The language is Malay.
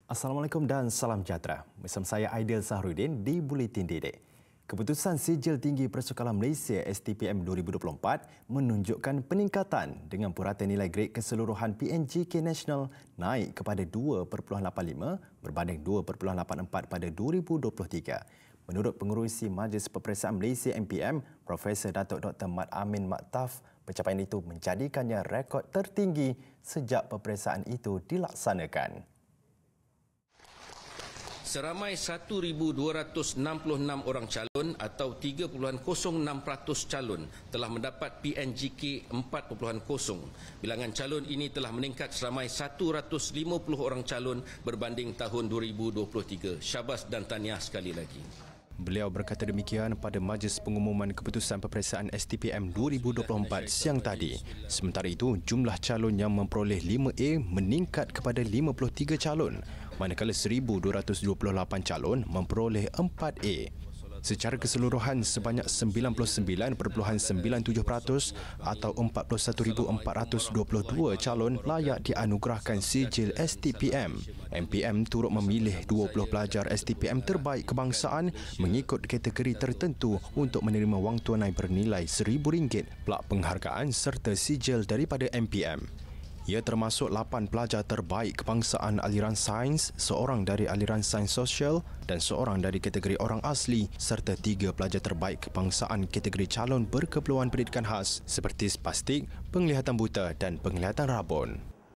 Assalamualaikum dan salam sejahtera. Bersama saya Aidil Zahruddin di Buletin Dedek. Keputusan Sijil Tinggi Persukalan Malaysia STPM 2024 menunjukkan peningkatan dengan purata nilai grade keseluruhan PNGK Nasional naik kepada 2.85 berbanding 2.84 pada 2023. Menurut Pengerusi Majlis Peperiksaan Malaysia MPM, Profesor Datuk Dr. Mat Amin Maktaf, pencapaian itu menjadikannya rekod tertinggi sejak peperiksaan itu dilaksanakan. Seramai 1,266 orang calon atau 3.06% calon telah mendapat PNGK 4.0. Bilangan calon ini telah meningkat seramai 150 orang calon berbanding tahun 2023. Syabas dan tahniah sekali lagi. Beliau berkata demikian pada Majlis Pengumuman Keputusan Peperiksaan STPM 2024 siang tadi. Sementara itu, jumlah calon yang memperoleh 5A meningkat kepada 53 calon, manakala 1,228 calon memperoleh 4A. Secara keseluruhan, sebanyak 99.97% atau 41,422 calon layak dianugerahkan sijil STPM. MPM turut memilih 20 pelajar STPM terbaik kebangsaan mengikut kategori tertentu untuk menerima wang tunai bernilai RM1,000, pelak penghargaan serta sijil daripada MPM. Ia termasuk 8 pelajar terbaik kebangsaan aliran sains, seorang dari aliran sains sosial dan seorang dari kategori orang asli serta 3 pelajar terbaik kebangsaan kategori calon berkeperluan pendidikan khas seperti spastik, penglihatan buta dan penglihatan rabun.